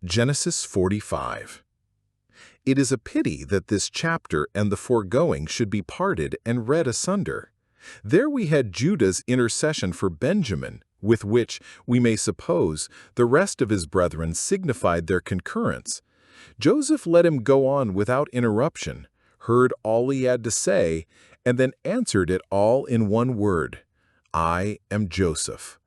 Genesis 45. It is a pity that this chapter and the foregoing should be parted and read asunder. There we had Judah's intercession for Benjamin, with which, we may suppose, the rest of his brethren signified their concurrence. Joseph let him go on without interruption, heard all he had to say, and then answered it all in one word: I am Joseph.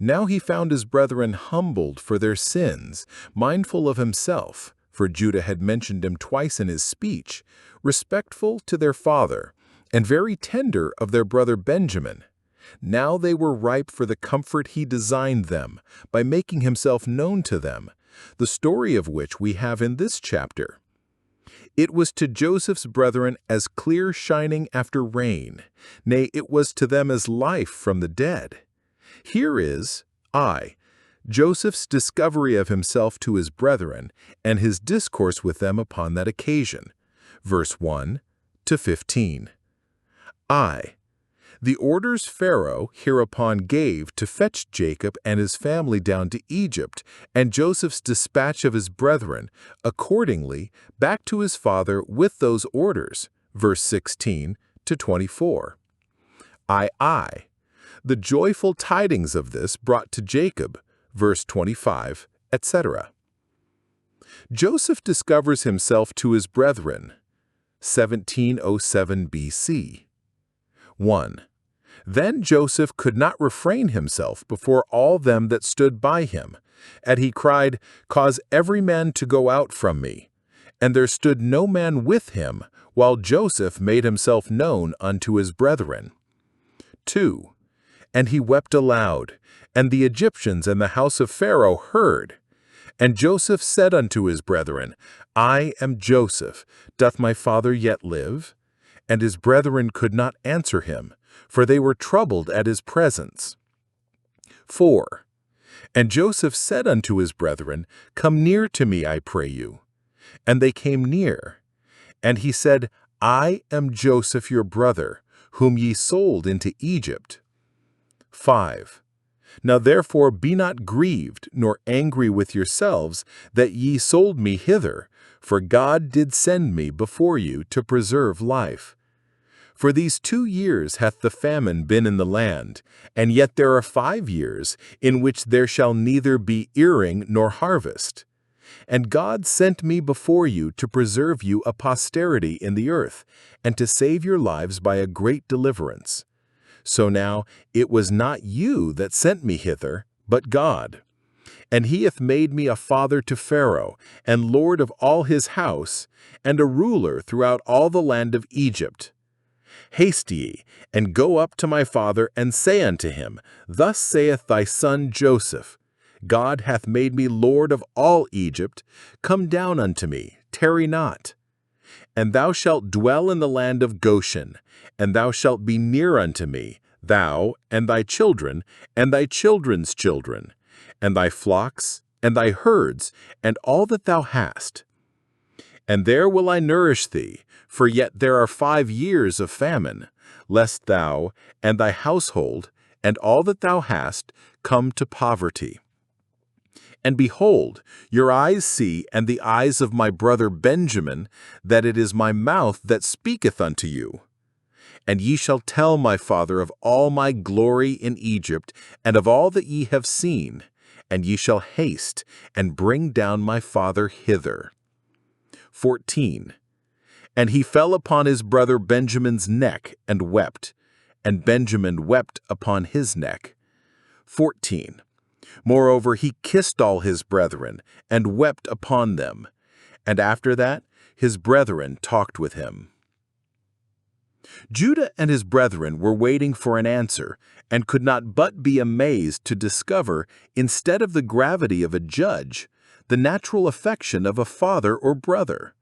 Now he found his brethren humbled for their sins, mindful of himself, for Judah had mentioned him twice in his speech, respectful to their father, and very tender of their brother Benjamin. Now they were ripe for the comfort he designed them, by making himself known to them, the story of which we have in this chapter. It was to Joseph's brethren as clear shining after rain, nay, it was to them as life from the dead. Here is Joseph's discovery of himself to his brethren, and his discourse with them upon that occasion. Verse 1 to 15. The orders Pharaoh hereupon gave to fetch Jacob and his family down to Egypt, and Joseph's dispatch of his brethren, accordingly, back to his father with those orders. Verse 16 to 24. The joyful tidings of this brought to Jacob, verse 25, etc. Joseph discovers himself to his brethren, 1707 BC. 1. Then Joseph could not refrain himself before all them that stood by him, and he cried, Cause every man to go out from me. And there stood no man with him, while Joseph made himself known unto his brethren. 2. And he wept aloud, and the Egyptians and the house of Pharaoh heard. And Joseph said unto his brethren, I am Joseph, doth my father yet live? And his brethren could not answer him, for they were troubled at his presence. 4. And Joseph said unto his brethren, Come near to me, I pray you. And they came near. And he said, I am Joseph your brother, whom ye sold into Egypt. 5. Now therefore be not grieved, nor angry with yourselves, that ye sold me hither, for God did send me before you to preserve life. For these 2 years hath the famine been in the land, and yet there are 5 years, in which there shall neither be earing nor harvest. And God sent me before you to preserve you a posterity in the earth, and to save your lives by a great deliverance. So now it was not you that sent me hither, but God. And he hath made me a father to Pharaoh, and lord of all his house, and a ruler throughout all the land of Egypt. Haste ye, and go up to my father, and say unto him, Thus saith thy son Joseph, God hath made me lord of all Egypt. Come down unto me, tarry not. And thou shalt dwell in the land of Goshen, and thou shalt be near unto me, thou, and thy children, and thy children's children, and thy flocks, and thy herds, and all that thou hast. And there will I nourish thee, for yet there are 5 years of famine, lest thou, and thy household, and all that thou hast, come to poverty. And behold, your eyes see, and the eyes of my brother Benjamin, that it is my mouth that speaketh unto you. And ye shall tell my father of all my glory in Egypt, and of all that ye have seen, and ye shall haste, and bring down my father hither. 14. And he fell upon his brother Benjamin's neck, and wept, and Benjamin wept upon his neck. 14. Moreover, he kissed all his brethren, and wept upon them. And after that, his brethren talked with him. Judah and his brethren were waiting for an answer, and could not but be amazed to discover, instead of the gravity of a judge, the natural affection of a father or brother.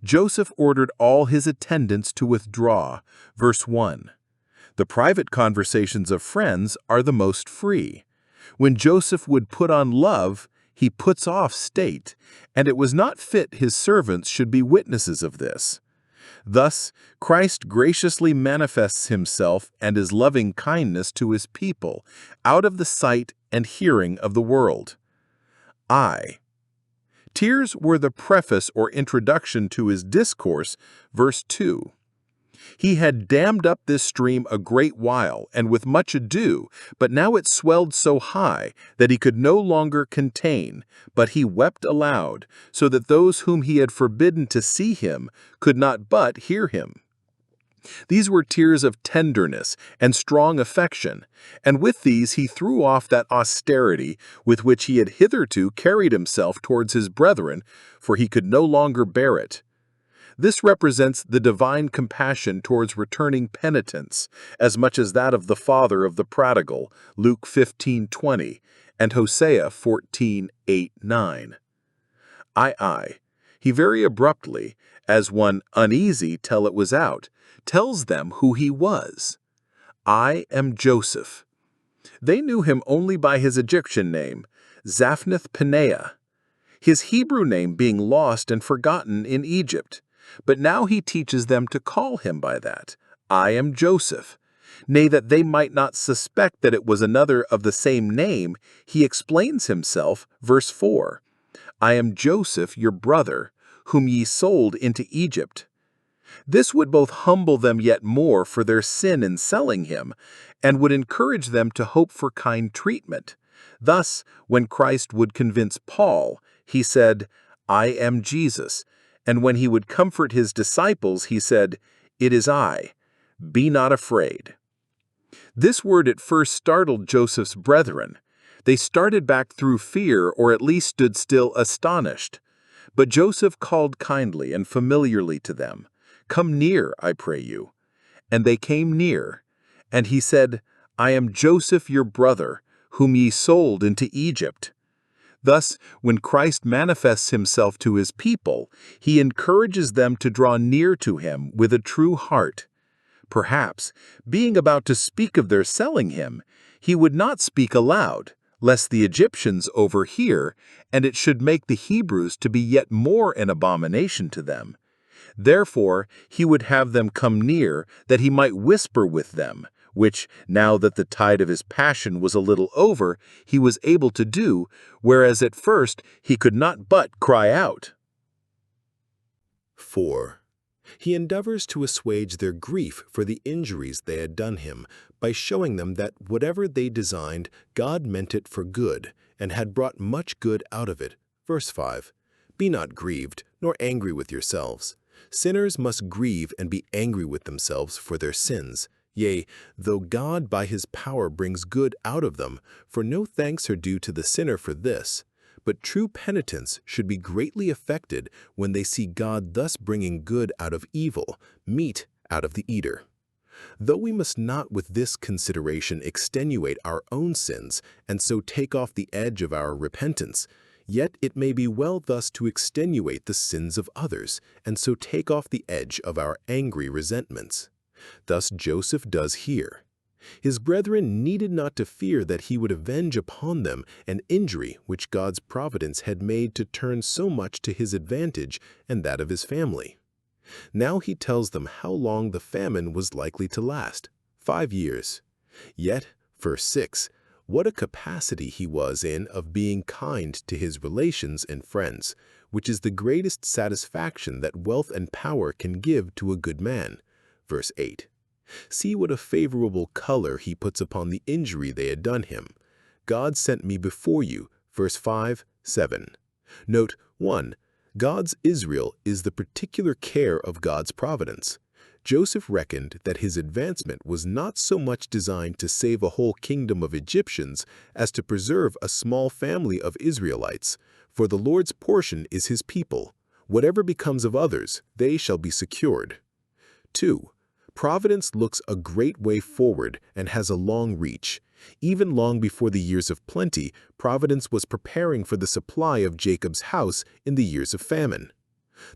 Joseph ordered all his attendants to withdraw. Verse 1. The private conversations of friends are the most free. When Joseph would put on love, he puts off state, and it was not fit his servants should be witnesses of this. Thus, Christ graciously manifests himself and his loving kindness to his people, out of the sight and hearing of the world. I. Tears were the preface or introduction to his discourse, verse 2. He had dammed up this stream a great while, and with much ado, but now it swelled so high that he could no longer contain, but he wept aloud, so that those whom he had forbidden to see him could not but hear him. These were tears of tenderness and strong affection, and with these he threw off that austerity with which he had hitherto carried himself towards his brethren, for he could no longer bear it. This represents the divine compassion towards returning penitents, as much as that of the father of the prodigal, Luke 15:20, and Hosea 14:8-9. He very abruptly, as one uneasy till it was out, tells them who he was. I am Joseph. They knew him only by his Egyptian name, Zaphnath-Paneah, his Hebrew name being lost and forgotten in Egypt. But now he teaches them to call him by that. I am Joseph. Nay, that they might not suspect that it was another of the same name, he explains himself, verse 4. I am Joseph, your brother, whom ye sold into Egypt. This would both humble them yet more for their sin in selling him, and would encourage them to hope for kind treatment. Thus, when Christ would convince Paul, he said, I am Jesus. And when he would comfort his disciples, he said, It is I. Be not afraid. This word at first startled Joseph's brethren. They started back through fear, or at least stood still astonished. But Joseph called kindly and familiarly to them, Come near, I pray you. And they came near. And he said, I am Joseph your brother, whom ye sold into Egypt. Thus, when Christ manifests himself to his people, he encourages them to draw near to him with a true heart. Perhaps, being about to speak of their selling him, he would not speak aloud, lest the Egyptians overhear, and it should make the Hebrews to be yet more an abomination to them. Therefore, he would have them come near, that he might whisper with them, which, now that the tide of his passion was a little over, he was able to do, whereas at first he could not but cry out. 4. He endeavors to assuage their grief for the injuries they had done him by showing them that whatever they designed, God meant it for good, and had brought much good out of it. Verse 5. Be not grieved, nor angry with yourselves. Sinners must grieve and be angry with themselves for their sins. Yea, though God by his power brings good out of them, for no thanks are due to the sinner for this. But true penitents should be greatly affected when they see God thus bringing good out of evil, meat out of the eater. Though we must not with this consideration extenuate our own sins, and so take off the edge of our repentance, yet it may be well thus to extenuate the sins of others, and so take off the edge of our angry resentments. Thus Joseph does here. His brethren needed not to fear that he would avenge upon them an injury which God's providence had made to turn so much to his advantage and that of his family. Now he tells them how long the famine was likely to last, 5 years. Yet, verse 6, what a capacity he was in of being kind to his relations and friends, which is the greatest satisfaction that wealth and power can give to a good man. Verse 8. See what a favorable color he puts upon the injury they had done him. God sent me before you. Verse 5, 7. Note 1. God's Israel is the particular care of God's providence. Joseph reckoned that his advancement was not so much designed to save a whole kingdom of Egyptians as to preserve a small family of Israelites, for the Lord's portion is his people. Whatever becomes of others, they shall be secured. 2. Providence looks a great way forward and has a long reach. Even long before the years of plenty, Providence was preparing for the supply of Jacob's house in the years of famine.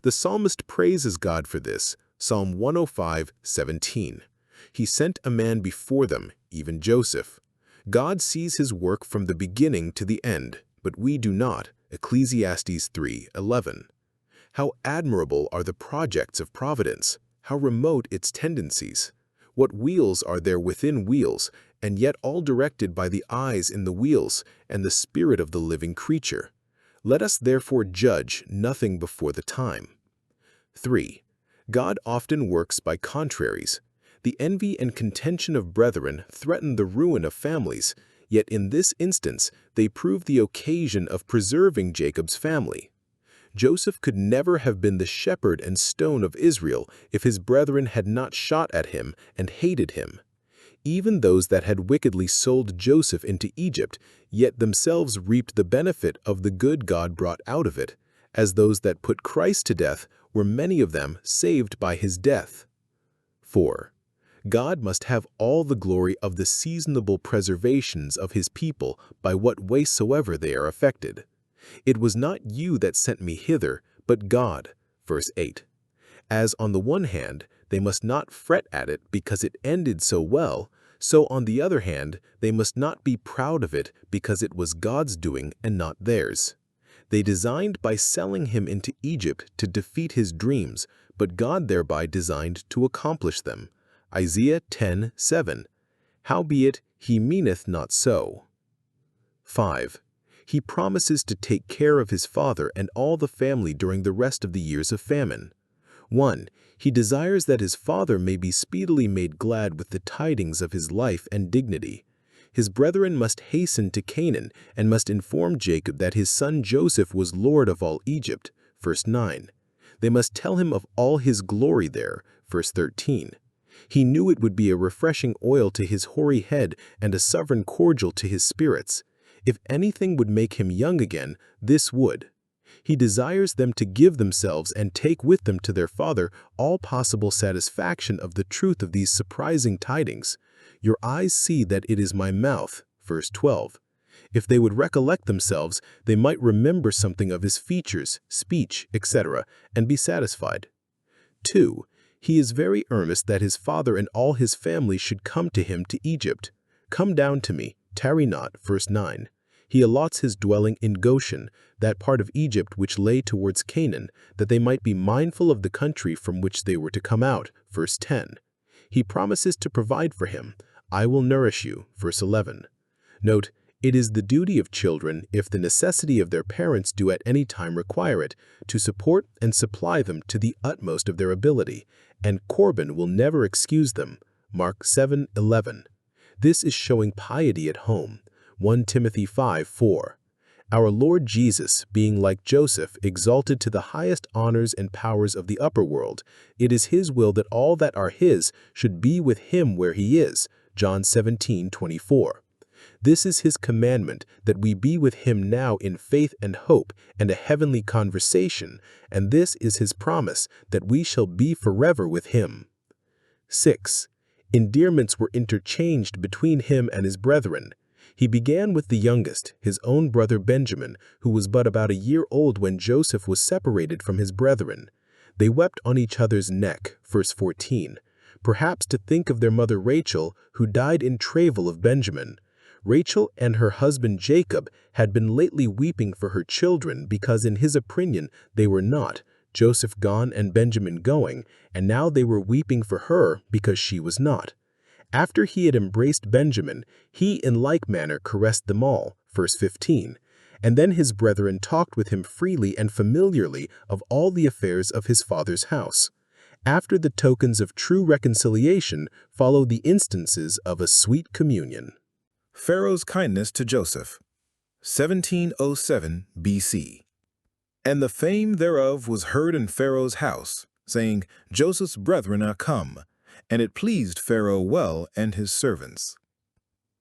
The psalmist praises God for this, Psalm 105:17. He sent a man before them, even Joseph. God sees his work from the beginning to the end, but we do not, Ecclesiastes 3:11. How admirable are the projects of providence! How remote its tendencies! What wheels are there within wheels, and yet all directed by the eyes in the wheels and the spirit of the living creature! Let us therefore judge nothing before the time. 3. God often works by contraries. The envy and contention of brethren threaten the ruin of families, yet in this instance they prove the occasion of preserving Jacob's family. Joseph could never have been the shepherd and stone of Israel if his brethren had not shot at him and hated him. Even those that had wickedly sold Joseph into Egypt, yet themselves reaped the benefit of the good God brought out of it, as those that put Christ to death were many of them saved by his death. 4. God must have all the glory of the seasonable preservations of his people by what way soever they are affected. It was not you that sent me hither, but God. Verse 8. As on the one hand, they must not fret at it because it ended so well, so on the other hand, they must not be proud of it because it was God's doing and not theirs. They designed by selling him into Egypt to defeat his dreams, but God thereby designed to accomplish them. Isaiah 10:7. Howbeit he meaneth not so. 5. He promises to take care of his father and all the family during the rest of the years of famine. 1. He desires that his father may be speedily made glad with the tidings of his life and dignity. His brethren must hasten to Canaan and must inform Jacob that his son Joseph was Lord of all Egypt. Verse 9. They must tell him of all his glory there. Verse 13. He knew it would be a refreshing oil to his hoary head and a sovereign cordial to his spirits. If anything would make him young again, this would. He desires them to give themselves and take with them to their father all possible satisfaction of the truth of these surprising tidings. Your eyes see that it is my mouth. Verse 12. If they would recollect themselves, they might remember something of his features, speech, etc., and be satisfied. 2. He is very earnest that his father and all his family should come to him to Egypt. Come down to me, tarry not. Verse 9. He allots his dwelling in Goshen, that part of Egypt which lay towards Canaan, that they might be mindful of the country from which they were to come out. Verse 10. He promises to provide for him. I will nourish you. Verse 11. Note, it is the duty of children, if the necessity of their parents do at any time require it, to support and supply them to the utmost of their ability, and Corban will never excuse them. Mark 7:11. This is showing piety at home. 1 Timothy 5:4. Our Lord Jesus, being like Joseph, exalted to the highest honors and powers of the upper world, it is his will that all that are his should be with him where he is. John 17:24. This is his commandment, that we be with him now in faith and hope and a heavenly conversation, and this is his promise, that we shall be forever with him. 6. Endearments were interchanged between him and his brethren. He began with the youngest, his own brother Benjamin, who was but about a year old when Joseph was separated from his brethren. They wept on each other's neck. Verse 14. Perhaps to think of their mother Rachel, who died in travail of Benjamin. Rachel and her husband Jacob had been lately weeping for her children because in his opinion they were not, Joseph gone and Benjamin going, and now they were weeping for her because she was not. After he had embraced Benjamin, he in like manner caressed them all. Verse 15. And then his brethren talked with him freely and familiarly of all the affairs of his father's house. After the tokens of true reconciliation follow the instances of a sweet communion. Pharaoh's kindness to Joseph, 1707 B.C. And the fame thereof was heard in Pharaoh's house, saying, Joseph's brethren are come. And it pleased Pharaoh well and his servants.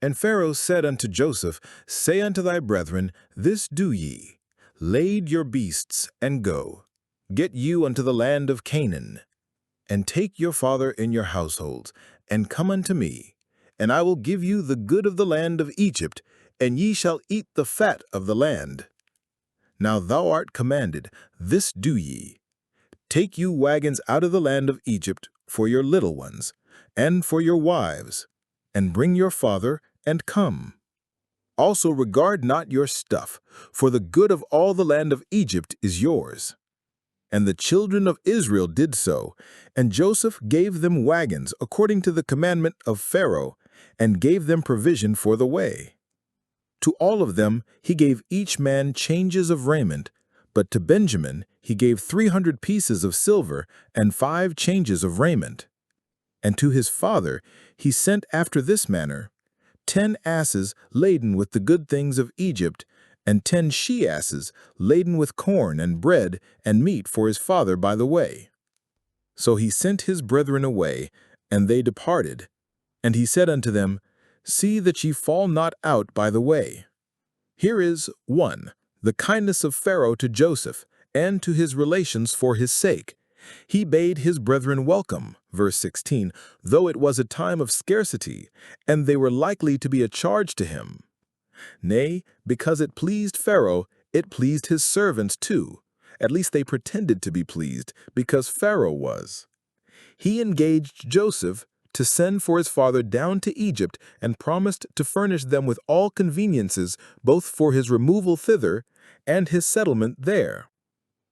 And Pharaoh said unto Joseph, Say unto thy brethren, This do ye, lade your beasts, and go. Get you unto the land of Canaan, and take your father in your households, and come unto me, and I will give you the good of the land of Egypt, and ye shall eat the fat of the land. Now thou art commanded, this do ye. Take you wagons out of the land of Egypt for your little ones, and for your wives, and bring your father, and come. Also regard not your stuff, for the good of all the land of Egypt is yours. And the children of Israel did so, and Joseph gave them wagons according to the commandment of Pharaoh, and gave them provision for the way. To all of them he gave each man changes of raiment, but to Benjamin he gave 300 pieces of silver and 5 changes of raiment. And to his father he sent after this manner, 10 asses laden with the good things of Egypt, and 10 she-asses laden with corn and bread and meat for his father by the way. So he sent his brethren away, and they departed. And he said unto them, See that ye fall not out by the way. Here is 1. The kindness of Pharaoh to Joseph, and to his relations for his sake. He bade his brethren welcome, verse 16, though it was a time of scarcity, and they were likely to be a charge to him. Nay, because it pleased Pharaoh, it pleased his servants too. At least they pretended to be pleased, because Pharaoh was. He engaged Joseph to send for his father down to Egypt and promised to furnish them with all conveniences, both for his removal thither and his settlement there.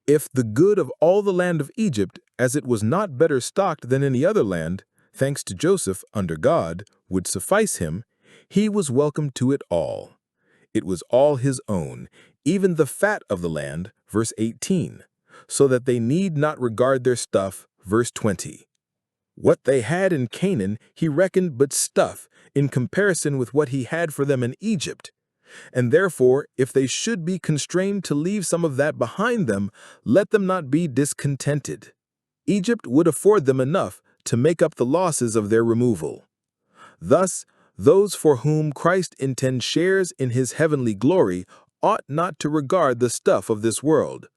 If the good of all the land of Egypt, as it was not better stocked than any other land, thanks to Joseph under God, would suffice him, he was welcome to it all. It was all his own, even the fat of the land, verse 18, so that they need not regard their stuff, verse 20. What they had in Canaan he reckoned but stuff in comparison with what he had for them in Egypt. And therefore, if they should be constrained to leave some of that behind them, let them not be discontented. Egypt would afford them enough to make up the losses of their removal. Thus, those for whom Christ intends shares in his heavenly glory ought not to regard the stuff of this world.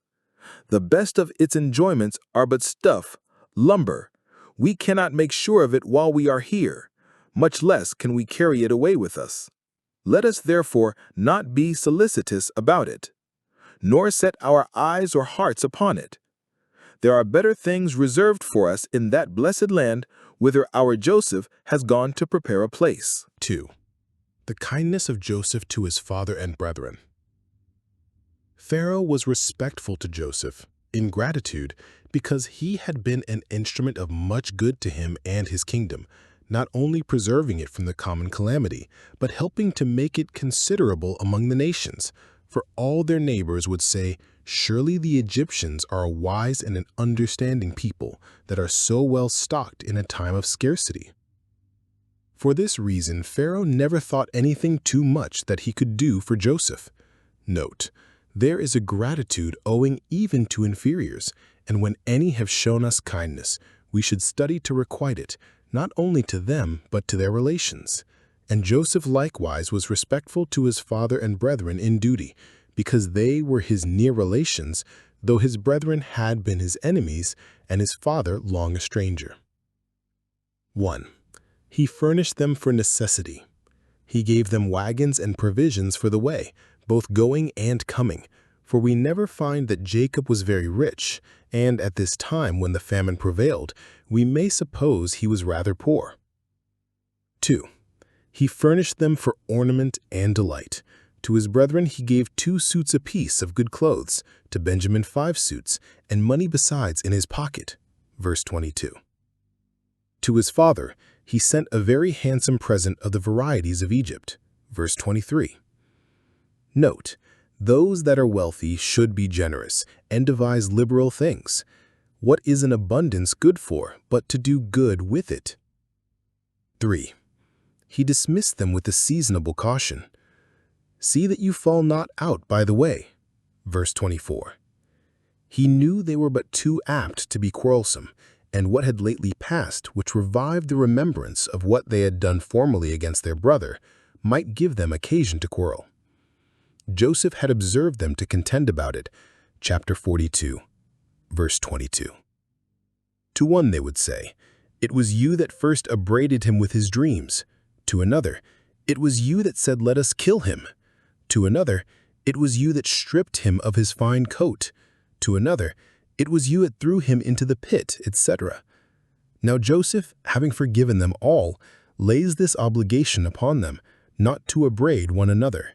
The best of its enjoyments are but stuff, lumber. We cannot make sure of it while we are here, much less can we carry it away with us. Let us therefore not be solicitous about it, nor set our eyes or hearts upon it. There are better things reserved for us in that blessed land whither our Joseph has gone to prepare a place. 2. The kindness of Joseph to his father and brethren. Pharaoh was respectful to Joseph in gratitude because he had been an instrument of much good to him and his kingdom, not only preserving it from the common calamity, but helping to make it considerable among the nations. For all their neighbors would say, Surely the Egyptians are a wise and an understanding people that are so well stocked in a time of scarcity. For this reason, Pharaoh never thought anything too much that he could do for Joseph. Note, there is a gratitude owing even to inferiors, and when any have shown us kindness, we should study to requite it, not only to them, but to their relations. And Joseph likewise was respectful to his father and brethren in duty, because they were his near relations, though his brethren had been his enemies, and his father long a stranger. 1. He furnished them for necessity. He gave them wagons and provisions for the way, both going and coming, for we never find that Jacob was very rich, and at this time when the famine prevailed, we may suppose he was rather poor. 2. He furnished them for ornament and delight. To his brethren he gave 2 suits apiece of good clothes, to Benjamin 5 suits, and money besides in his pocket. Verse 22. To his father he sent a very handsome present of the varieties of Egypt. Verse 23. Note, those that are wealthy should be generous and devise liberal things. What is an abundance good for, but to do good with it? 3. He dismissed them with a seasonable caution. See that you fall not out by the way. Verse 24. He knew they were but too apt to be quarrelsome, and what had lately passed, which revived the remembrance of what they had done formerly against their brother, might give them occasion to quarrel. Joseph had observed them to contend about it. Chapter 42, verse 22. To one they would say, It was you that first upbraided him with his dreams. To another, It was you that said, Let us kill him. To another, It was you that stripped him of his fine coat. To another, It was you that threw him into the pit, etc. Now Joseph, having forgiven them all, lays this obligation upon them, not to upbraid one another.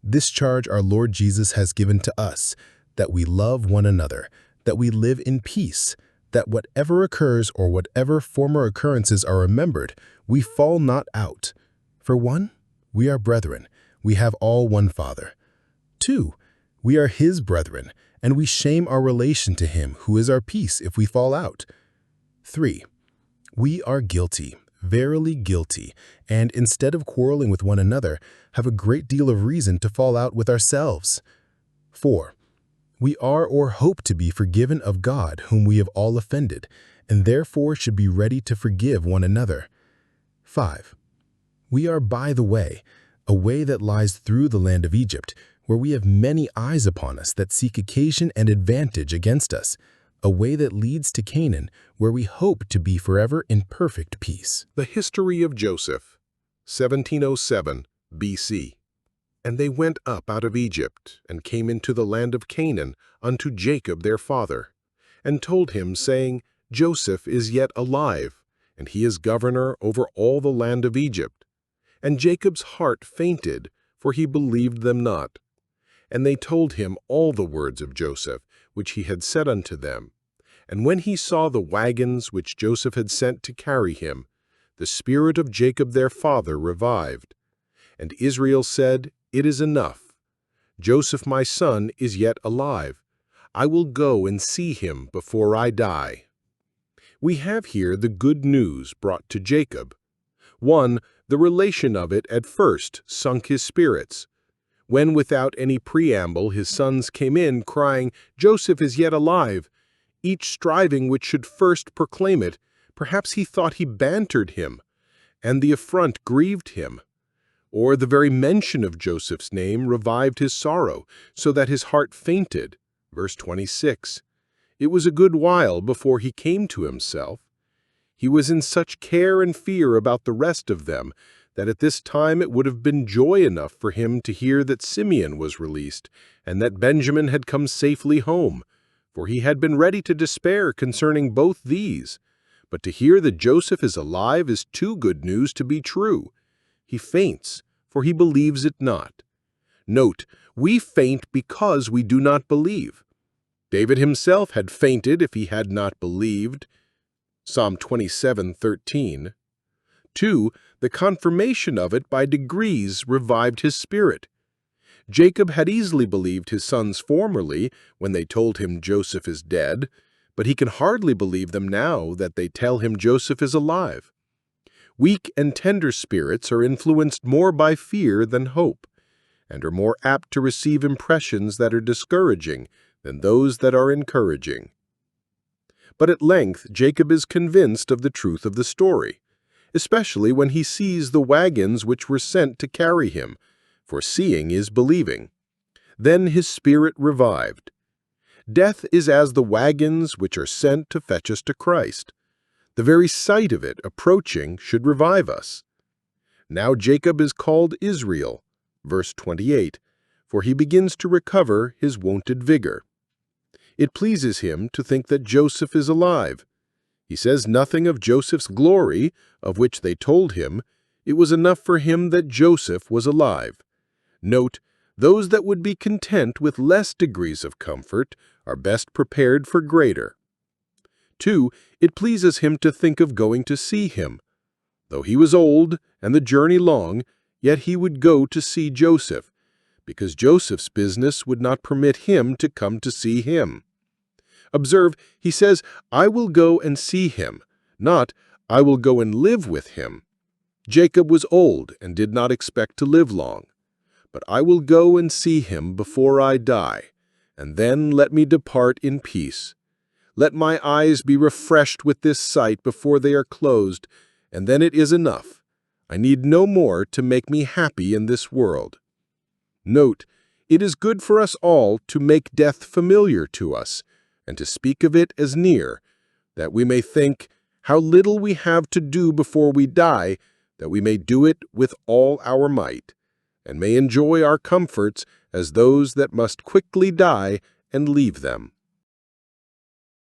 This charge our Lord Jesus has given to us, that we love one another, that we live in peace, that whatever occurs or whatever former occurrences are remembered, we fall not out. For one, we are brethren, we have all one Father. 2. We are his brethren, and we shame our relation to him who is our peace if we fall out. 3. We are guilty, verily guilty, and instead of quarreling with one another, have a great deal of reason to fall out with ourselves. 4. We are or hope to be forgiven of God whom we have all offended, and therefore should be ready to forgive one another. 5. We are by the way, a way that lies through the land of Egypt, where we have many eyes upon us that seek occasion and advantage against us, a way that leads to Canaan, where we hope to be forever in perfect peace. The history of Joseph, 1707 BC. And they went up out of Egypt, and came into the land of Canaan unto Jacob their father, and told him, saying, Joseph is yet alive, and he is governor over all the land of Egypt. And Jacob's heart fainted, for he believed them not. And they told him all the words of Joseph, which he had said unto them. And when he saw the wagons which Joseph had sent to carry him, the spirit of Jacob their father revived. And Israel said, It is enough. Joseph my son is yet alive. I will go and see him before I die. We have here the good news brought to Jacob. 1. The relation of it at first sunk his spirits. When without any preamble his sons came in, crying, Joseph is yet alive, each striving which should first proclaim it, perhaps he thought he bantered him, and the affront grieved him. Or the very mention of Joseph's name revived his sorrow, so that his heart fainted. Verse 26. It was a good while before he came to himself. He was in such care and fear about the rest of them, that at this time it would have been joy enough for him to hear that Simeon was released, and that Benjamin had come safely home, for he had been ready to despair concerning both these. But to hear that Joseph is alive is too good news to be true. He faints, for he believes it not. Note, we faint because we do not believe. David himself had fainted if he had not believed. Psalm 27:13. 2. The confirmation of it by degrees revived his spirit. Jacob had easily believed his sons formerly when they told him Joseph is dead, but he can hardly believe them now that they tell him Joseph is alive. Weak and tender spirits are influenced more by fear than hope, and are more apt to receive impressions that are discouraging than those that are encouraging. But at length Jacob is convinced of the truth of the story, especially when he sees the wagons which were sent to carry him, for seeing is believing. Then his spirit revived. Death is as the wagons which are sent to fetch us to Christ. The very sight of it approaching should revive us. Now Jacob is called Israel, verse 28, for he begins to recover his wonted vigor. It pleases him to think that Joseph is alive. He says nothing of Joseph's glory, of which they told him. It was enough for him that Joseph was alive. Note, those that would be content with less degrees of comfort are best prepared for greater. 2. It pleases him to think of going to see him. Though he was old and the journey long, yet he would go to see Joseph, because Joseph's business would not permit him to come to see him. Observe, he says, I will go and see him, not, I will go and live with him. Jacob was old and did not expect to live long. But I will go and see him before I die, and then let me depart in peace. Let my eyes be refreshed with this sight before they are closed, and then it is enough. I need no more to make me happy in this world. Note, it is good for us all to make death familiar to us, and to speak of it as near, that we may think how little we have to do before we die, that we may do it with all our might, and may enjoy our comforts as those that must quickly die and leave them.